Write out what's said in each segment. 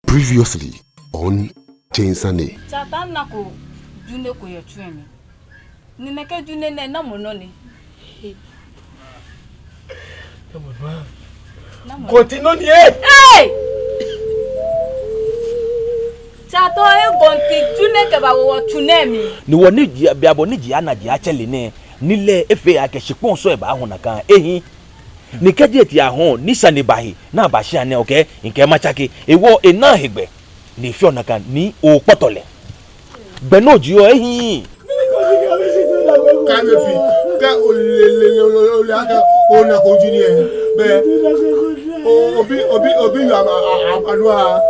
Previously on Chinsane. Satana ko dune ko ye twemi. Ni neke dune ne na mono ni. Continue ni Hey! Chato e gonti dune ke ba wo tunemi. Ni woni biabo ni ji ana ji achele ne nile efe akeshipon so e ba ho nakan ehin ni keje ti ahon ni sani bahi na ba shi ane okay nke machake ewo ena hegbe ni fi onakan ni o potole gbe no ji o ehin ka me fi ka ole aka ona ko ju ni e be obi yu amadua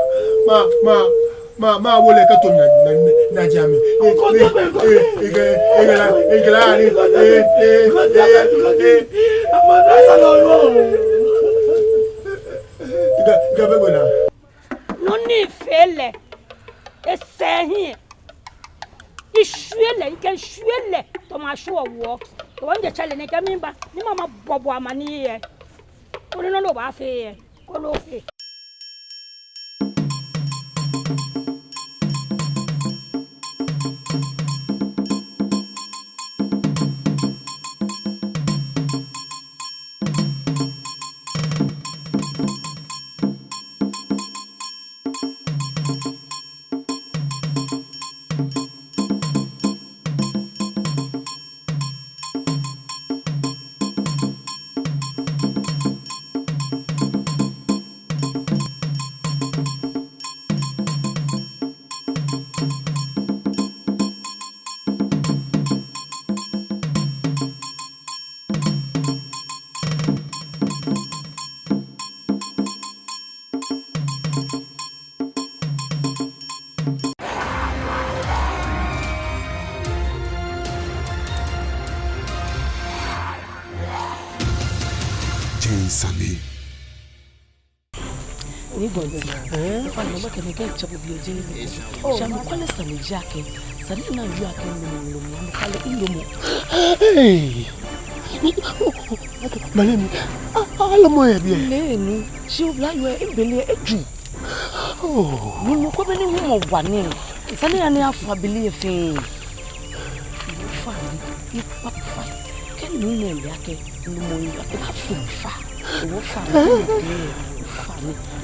ma wole ka to na jami Noni fele esehin ishuele nke shuele to ma shu owo to won je chale ne jamimba ni mama bobo amani ye oni no lo ba fe ye ko lo fe Chinsane. Ni gonti. Fa no make me get chabu bi oje ni. Sha mo kwale sani jake. Sani na yu ake no mo kale ilomo. Hey. Malemi. Alomo e bi e. Lenu. Shi o bla yu e bele eju. Oh. Ni mo ko be ni hu mo wa ni. Sani ya ni afa bele e fin. Fa ni papa. Ken ni ne bi ake no mo yu ake afu fa. O fa ni.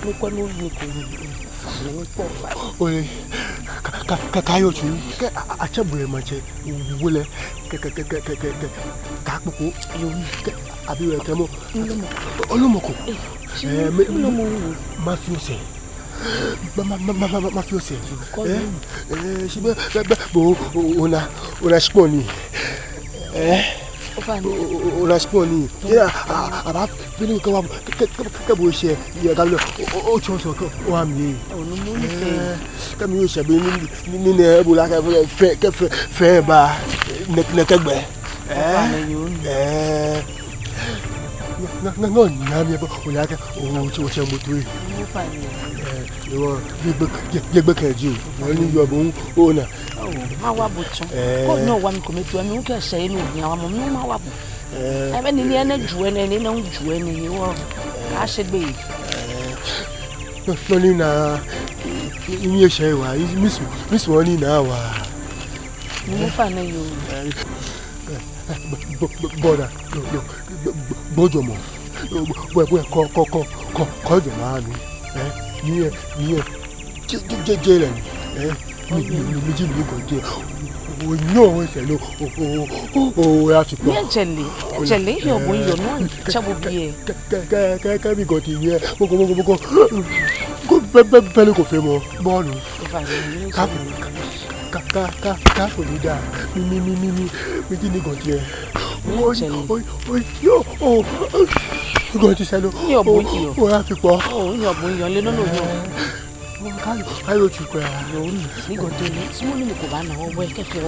Mo ko no yu ko ni ko fa. Oye. Kayo chu. Achebure mache. Wole. Ka popo yo abi we temo. Olumoko. Mafioso. Mafioso. Shibe bo ona sponi. Ona sponi. Ya aba fini ko ka bo she ya ga lo o choso ko o ami. Ka mi o se be ni ne bo la ka fe ba ne kegbe. No, nyami ba o la ka o che moto yi. Yo gbe keju. Won ni yo bo ona. Ma wa bo tun. Ko no wa mi ko metu mi o ke se inu ni awon mo mi ma wa bo. E be ni ene ju ene ni na ju ene ni wo. Ka se gbe yi. No ni na ni e se wa miss won ni na wa. Mo fa na yo. Boda bojo mo we ko jo ma ni ni je le mi ji mi ko je o no we se lo o ya ti ko jele yo bo yo no chabu bi e ka mi go ti ye mo ko be ko fe mo bọ́ọ̀lù ka fo ni da mi ji ni go ti e yo go ti se lo o ya fi po yo bo yo le no yo Ayo chukwa yo ni go to ni smo ni ko ba na o we ke fe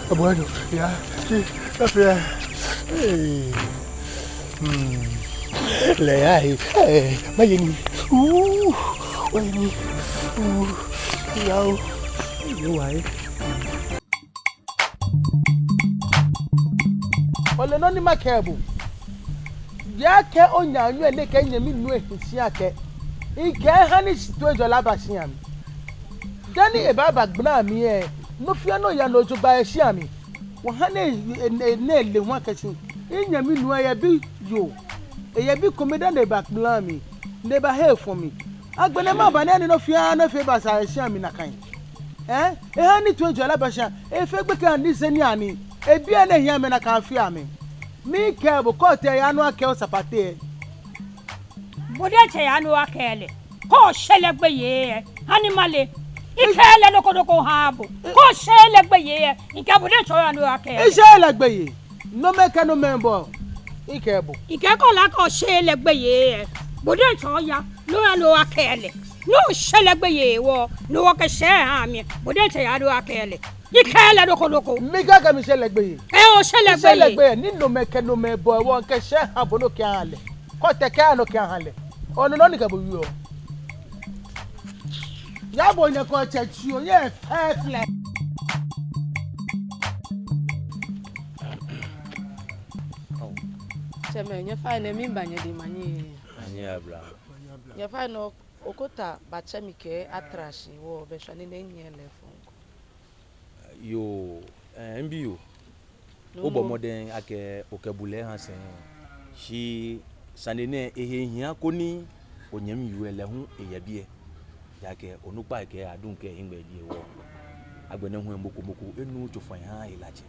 o bueno ya sí ya le ai ma yini yo ai ole no ni makebo ya ke onya anu ele ke nyami nu ehisia ke ike ha ni situ ejola basia mi dani e baba gbna mi e no fia no ya no jogba ehia mi wo ha ne le ho akasi nyami nu ya bi yo e ya bi komeda ne back plan mi ne ba he for me agbene ma ba ne no fia no fe ba sa ehia mi na kan e ha ni tu ejola basia e fe gbe kan ni seni ani e bi ene hia me na kan fia mi mi ke bo ko te ya no ake o sapate bode che ya no akele ko shele gbe ye animale ikele loko habo ko shele gbe ye ike bode cho ya no akele shele gbe ye no make no member ike bo ike ko la ko shele gbe ye bode cho ya lo akele no shele gbe ye wo no ke she ha mi bode che ya no akele ikele loko mi gaga mi shele gbe ye o shele gbe ye ni no make no member wo ke she ha bo no ke ale ko te ka no ke ale ono no ni ka bo wi o ya bo nya ko chachi o ye fle Cheme nya fa na mi mbanye di manye Anye abra. nya fa no okota ba chemike atrashi wo be shani na nye lefon Yo MBO obo moden ake okebule hansen shi sanene ehehia koni onyam yuele hu eyabie yake onupa ke adunke ingbe die wo agbene hu moko enu tofan ha ilaje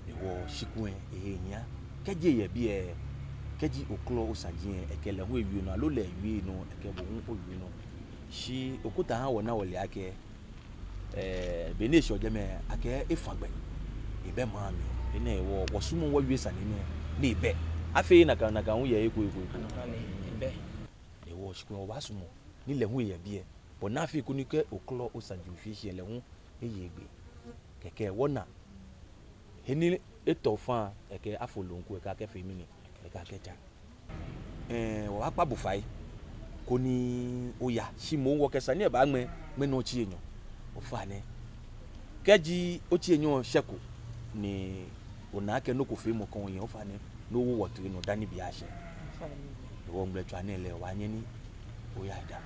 ewo shikwen ehehia keje yabie keji oklo osajin ekele hu ewi no alole ewi no ekebo hu owi no shi okuta ha wona wole ake benisho jeme ake ifagbe ibe mami ene wo wosumo wa wiesa ne ibe afi na ka hu ye eko ibe ewo shikun wa sumo ni le hu ye bie bo na afi kunike oklo osajin fi le hu eyegbe keke wona heni etofan eke afolonku eka ke femini eka keja wa pa bufai koni oya shi mo wo kesa ni e ba gbe no chi eyan ofane keji ochi enyo sheku ni onake no ko fe mo kan yen ofane no wo wotu no dani bi ase wo ngbe twa na ele wa yen ni oya da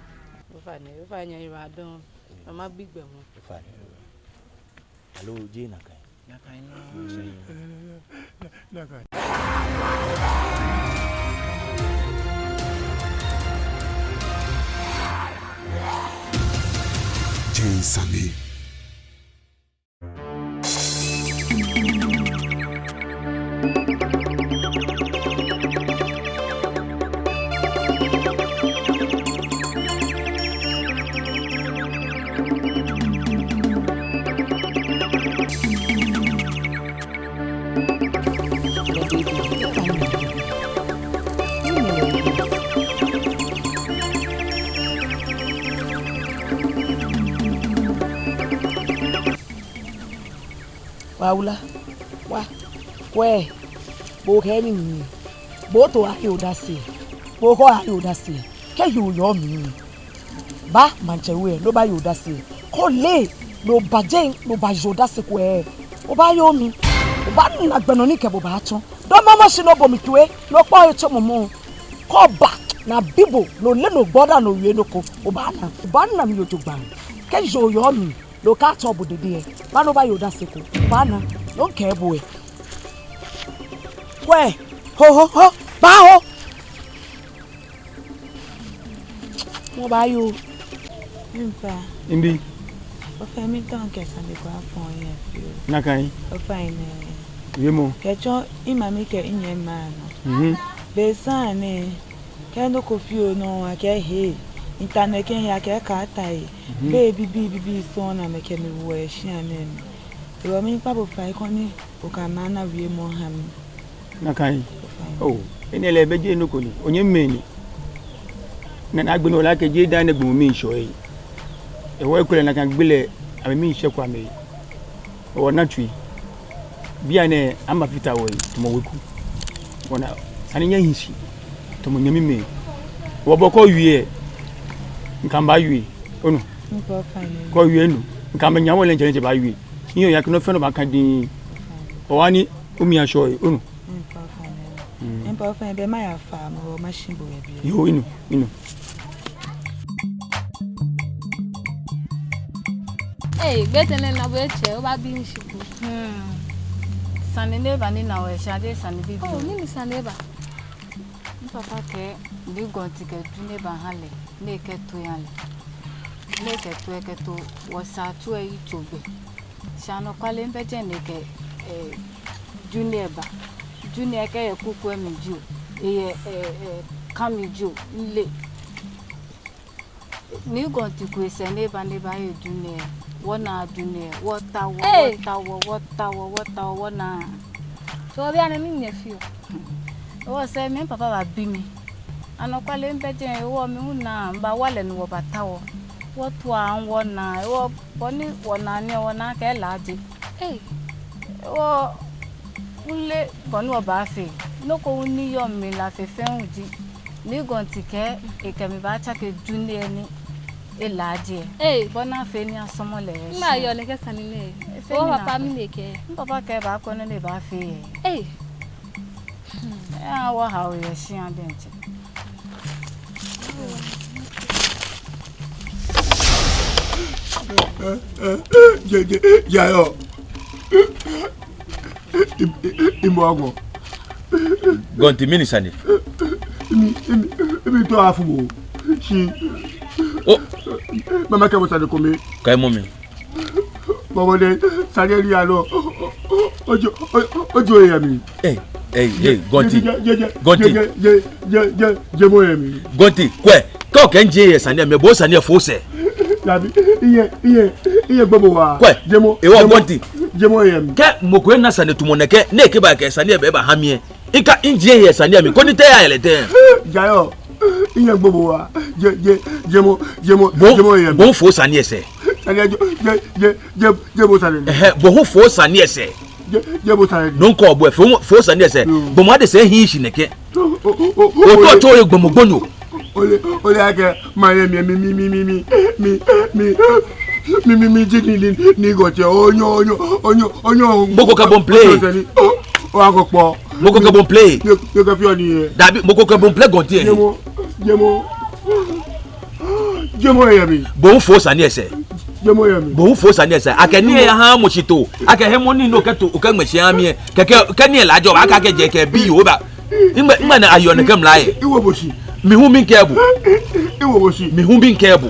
ofane ira don mama gbigbe mo ofane alo je na kan na kan Chinsane. Paula wa we bo ke mi bo to ahi odasi bo ko ahi odasi ke yu yo mi ba manchewe lo ba yu odasi ko le lo baje lo ba yu odasi ko o ba yo mi o ba na gbeno ni ke bo ba tun do mama si no bo mi tuwe lo po eto momo ko ba na bibo lo le no gboda no wi enoko o ba na mi yo to gba ke yu yo mi lo ka to bo dede ba no ba yu odasi ko bana no ke boy we ho ba ho mo ba yo npa imbi o fe mi tan ke san be kwa fon ye fi na kan o fa ine yemo ke cho imami ke inye ma no be san ne ke no ko fi o no ake he internet ke ya ke ka tai baby bibi so na me ke mi wo e hia ne Ewa mi pa bo fai koni o ka mana wie mo ham na kan oh ene le beje no koni onye mmeni na agbenu la ke je dan egbu mi so yi e wo ekure na kan gbele abi mi se kwa me o na twi bia ne ama fita wo yi to mo weku wona ani nya hinsi to mo nyami me wo boko wie nkan ba wie onu nko fai ko wie nu nkan ba nyawo le nje ba wie iyo ya kino feno ba kan din o wani Umi ashoy unu. Empa fa be ma ya fa mo machine bo bi. Yo inu. Hey, getele na weche o ba bi nshiku. Sani neba ni na we shade sani bibi. Oh, nini sani neba? Papa ke ndi gonti ke du neba hale, ne ke to yanle. Ne ke to wasa to e itobe. Shano kwale mbeje ne ke junior ba. Junior ke ye kuku e miju. Kamiju le. Ni gonti ku se neba e junior. Wana dunia wata wana so bia na mi nefio o se me papa ba bi mi anokwale mbeje wo mi una mba wale no wo batawo wo to an wona wo boni wona ni wona ke laje wo ule boni wo ba fe no ko ni yo mi la fe fe unji ni gonti ke e ke mi ba cha ke dunia ni elaje bona fe ni asomo le ma yo le ke sanile o papa mi le ke papa ke ba ko ne ba fe wa ha o ye shi an denche yo imo gonti mini sani mi to afu shi oh mama ke bota de komi kai momi bobo de sare ri alo ojo ya mi gonti je mo ya mi gonti kwe ko ke nje ye sani me bo sani fo se labi iye gbogbo wa kwe jemo ewo gonti jemo ya mi ke mokwe na sani tumoneke ne ke ba ke sani be ba hamie ika nje ye sani mi ko ni te ya elete jayo iye gbogbo wa jemo ya mi bo fo sani ese jemo sani bo hu fo sani ese jemo sani non ko bo fo sani ese bo ma de se hin shi neke o to ye gbomogbonyo ole ake ma ye mi jigni ni gote onyo boko ka bon play o agopo boko ka bon play yo ka fi oni dabi boko ka bon play gote jemo ya mi bo fo sani ese jemo ya mi bo fo sani ese akeni ya ha mo chito akahe mo ni no keto o ka nmesi amie keke ni la jo aka ke je ke bi o ba ngba na ayo ne kam lai iwo boshi mi hu bin kebu iwo boshi mi hu bin kebu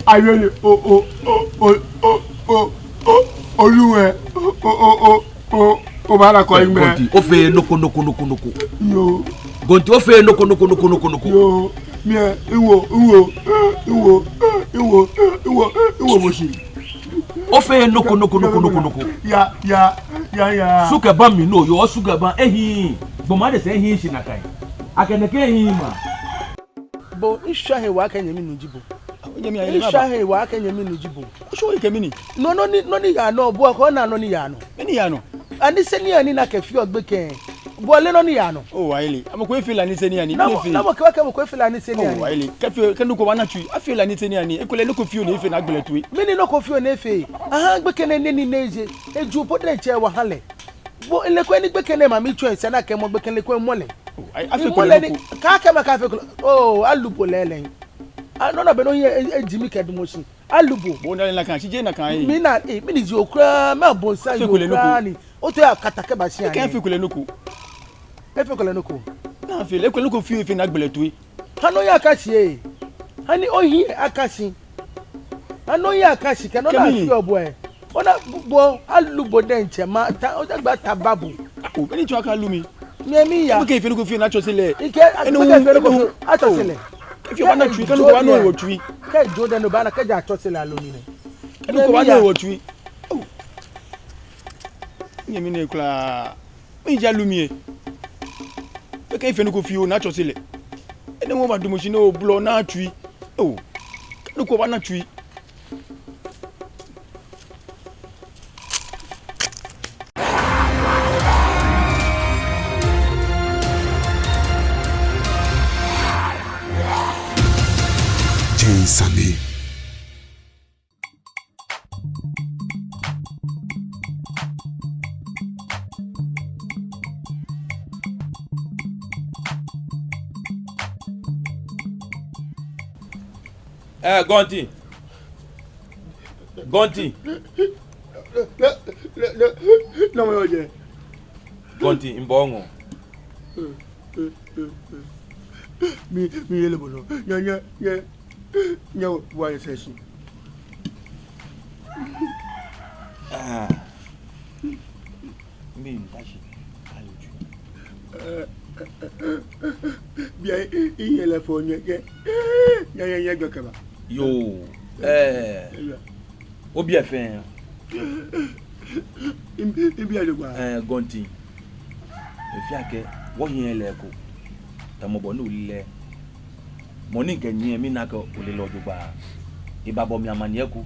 ayo ni oluwe o bara ko igbe gonti o fe noko yo gonti o fe noko yo mi iwo boshi o fe noko ya suka ba mi no yo suka ba ehin gboma de se ehin shi nakai akeneke ehin ma bo ishahe wa kanya mi nujibo Onyemi ayele baba. ishahe wa kanya mi nujibo Osho ike mini. no ni ya no bo ko na no ni ya no Mini ya no. ani se ni ani na ke fi ogbe ke bo le no ni ya no Oh ayele. Amako efela ni se ni ani. na mo ke fi la ni se ni ani Oh ayele. Kefi kenu ko wana tui. Afela ni se ni ani. Ekole no ko fi o ni efe na gbele tui. mini no ko fi o na efe aha gbe ke ne ni neje eju bo de che wa hale bo ile ko ni gbe ke ne ma mi tuen se na ke mo gbe ke le ko mo le Afekole no ko. ka ke ma ka fe oh alupo lele no na be no ejimi kedumoshi alubo Bo ndale na kan chije na kan yi. mi ji okra ma bon sa yo okra ni o to ya katake ba shi ani Kan afekole no ko. efekole no ko Na afele ekole no ko fi efe na gbele tui. hano ya akashi e hani ohi akashi hano ya akashi ke no na fi obo e ona bo alubo de nche ma ta o gba tababu Oh mini tun aka lumi. mi ya Mo ke efe no ko fi na chosele. ike fe ko atosele If you wanna tree, can you go no wo tree? Ke joda no ba na ke ja atosele alomi ne Can you go no wo tree? Oh. Nyemi ne kula. Mi ja lumi e. Pe ke efe no ko fi o na chosele. Ene mo ba do mo shi no blo na tree. Oh. Can you go na tree? Sunday. Gonti. No mo oje. Gonti mbongo. Mi yele bono. Nya wa session. Mi ndashi. Bien yele fo nya gbekaba. Yo. Obi efen. Ibi adegba. Gonti. Efiake wo yen leko. Tamobo no lile. Moni nkenyi mi naka ole lo jogba. Ibabo mi amani eku.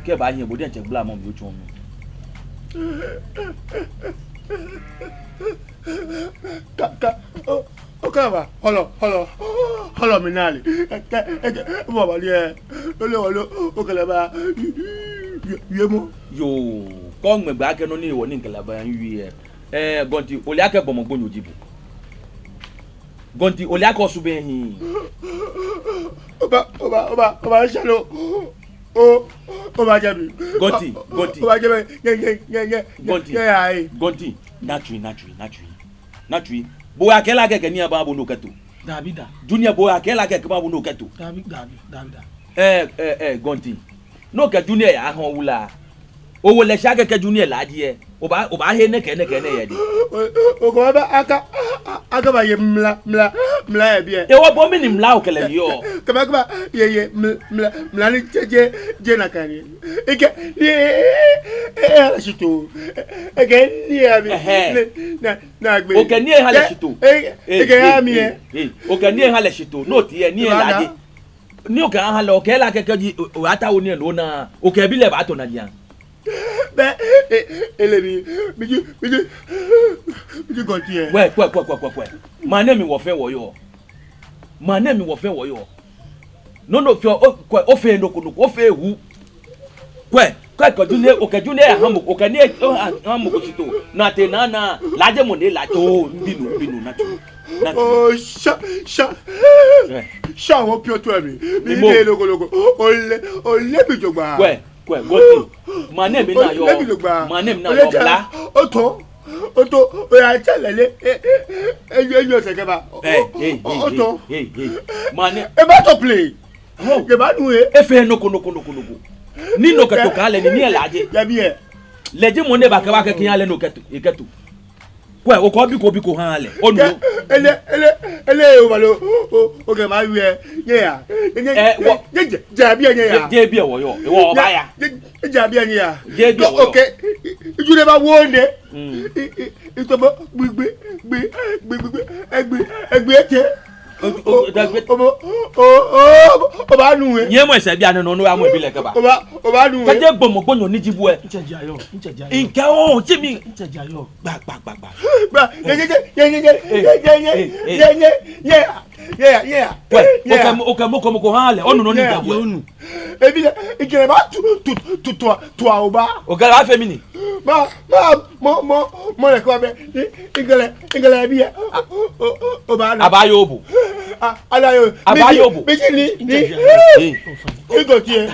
Ke ba yen bodi enche gbla mo mi ochu mi. Okaba, holo minali. Mo ba le lo okalaba yemo. Yo, ko ngbe gba ke no ni iwo ni nkelaba wi Gonti ole ake bomo gbonyo jibu. Gonti ole ake osube hin. Oba shalo. Oba jabi. Gonti. Oba jabi. Gonti. Naturally. Bo akela keke ni aba bo no keto. Davida. Junior bo akela keke ba bo no keto. Davida. Gonti. No ke junior ya hon wula. Owo le sha keke junior la die. Oba he ne ye di. O ko ba aka ba ye mla e bie. E wo bo mi ni mla o kele yo. Kaba ye mla ni je na kan. Ike ni ala shito. Ike ni abi. Na gbe. O ke ni ha le shito. Ike ya mi e. O ke ni ha le shito. No ti e ni e la je. Ni o ke ha le o ke la keke ji o ata wo ni e lo na. O ke bi le ba to na jian. Be elebi biju Gonti e. Kwe. Ma name wo fe wo yo. No fi o fe ndoko o fe hu. Kwe ko june o ke june hamu o ke ni hamu ko chito. Na te na laje mo ne la to binu na tu. Oh sha wo pio to mi. Mi le logo. Ole bi jogba. Kwe Gonti. Ma name na yo. Bla. Oto o ya chelele eyo sekeba. Oto. Mane. E ba to play. Ke ba nu e. Efe noko. Ni no keto ka le ni elaje. Ya bi e. Leje mo ne ba ke kian le no keto. Iketo. Kwe o ko bi ko han le. Onu. Ele o ba lo o ke ma wi e. Ye ya. Ja bi e ye ya. Je bi e wo yo. E wo ba ya. Ja bi e ya. Je bi wo. Okay. Ju le ba wo nde. Ito bo gbe ete. O ba nu e. Nye mo se bia no no amo bi le ke ba. O ba nu e. Kaje gbonyo ni jibu e. Nchejayo. Nke o chimi. Nchejayo. Gba. Bra, ye. Okay, mo hale. Onu no ni gabu onu. Ebi ikere ba tu oba. O ga la femini. Mo le ko be. Ingele bi e. Oba na. Abayo obu. Abayo obu. Bi ni. Ego tie.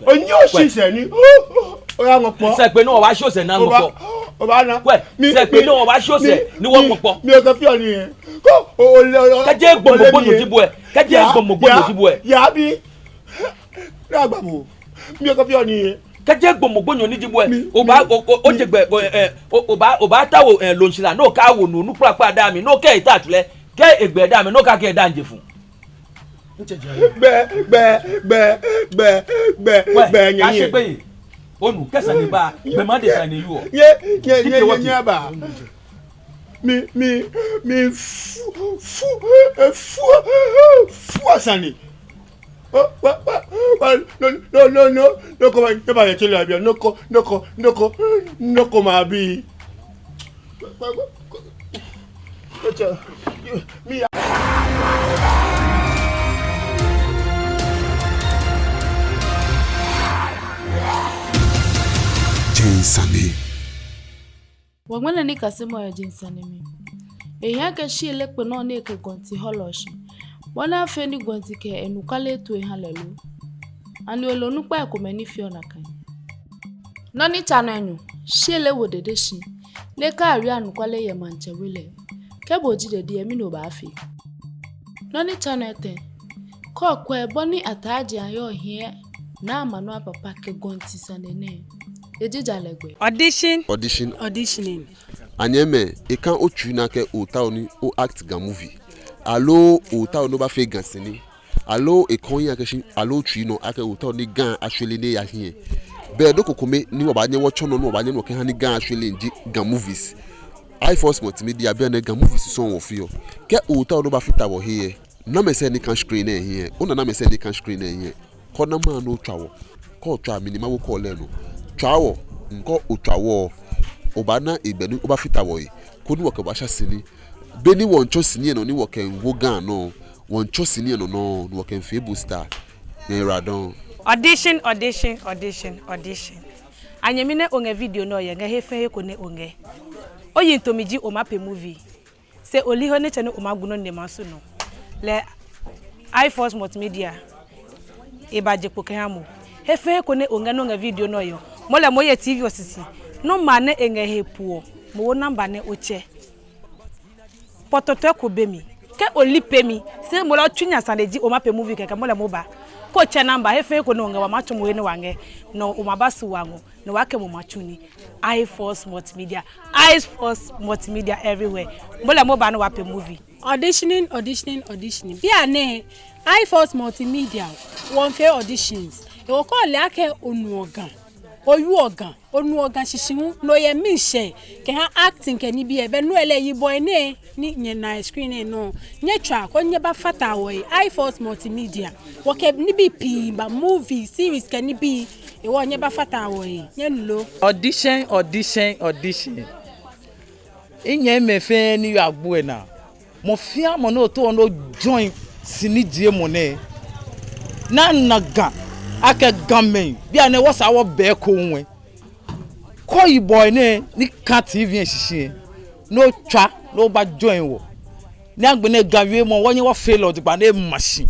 Onyo sise ni. O ya ngopo. Se pe no wa so se na ngopo. Oba na. Se pe no wa so se ni wo ngopo. Mi o ka fi oni e. Ko o kaje gbonyo jibu e. Kaje gbonyo jibu e. Ya bi. Na gbabo. Mi o ka fi oni e. Kaje gbonyo ni jibu e. O jegbe o ba tawo lo nsila no ka wo nu papa da mi no ke ita tule. Ke egbe da mi no ka ke da nje fun. Gbe nyen. Onu kesa ni ba be ma de sa ni yu o. Ye ba. Mi fu asani. No ko ba ye tele abi no ko ma bi. Mi Jinsani. Wangwana nika semo ya jinsani mi. Ehia ka shi lekpe no ne ke Gonti holoshi. Wana fendi gwantike enukale to halelu. Ani olonu pa ekomeni fi ona kan. Noni channel enyu, shele wodede shin. Le ka ari anukale ye manchewile. Kebo jide di emi no ba fi. Noni channel 10. Ko kwe boni ataji ayo hie na manwa papa ke gonti sanene. Ejija legwe. Auditioning. Anyeme, e kan otu na ke ota oni o act gan movie. Allo ota ono ba fe gan sini. Allo e kon ya ke shin allo tu no ake ota oni gan actually ne ya hie. Be do kokome ni oba nye wo chono no oba nye no ke han gan actually nji gan movies. iForce Multimedia be na gan movies so won fi yo. Ke ota ono ba fita wo hie. Na me se ni kan screen e hie. Ona na me se ni kan screen e hie. Ko na ma no twawo. Ko twa minima wo ko le no. Twawo nko otwawo obana ibenu oba fita wo yi. Ko ni wo ke ba sha sini. Beni won cho sini no ni wo ke wo gan no. Won cho sini no no wo ke fe booster. Yen radon. Audition. Anyemine onge video no ye nge hefe ko ne onge. Oyin tomiji o mape movie. Se oli ho ne chane o maguno ne maso no. Le iForce Multimedia e baje pokehamu. Hefe ko ne onge no nge video no yo. Mole moye TV osisi. No mane enge hepuo. Mo namba ne oche. Pototo ko bemi. Ke oli pemi. Se mo la twinya sandeji o mape movie keke mole moba. Ko che namba hefe ko no nge wa macho mo ne wange no o mabasu wango no wake mo machuni. iForce Multimedia everywhere. Mole moba no wape movie. Auditioning. Bia ne iForce Multimedia won fe auditions. E wo ko le ake onuogan. Onuogan shishimu no ye minche ke ha acting ke ni bi ebe no ele yi boy ne ni nye na screen no. Nye twa ko nye ba fata wo iForce Multimedia. Wo ke ni bi pi ba movie series ke ni bi e wo nye ba fata wo nye lo. Audition. Inye me fe ni agbo na. Mo fia mo no to no join sini die mo ne. Na naga ake gamen bia ne wasa wo be ko nwe. Ko yi boy ne ni ka TV ehihie. No twa no ba join wo. Ni agbe ne gawe mo wonye wo fail o digba na machine.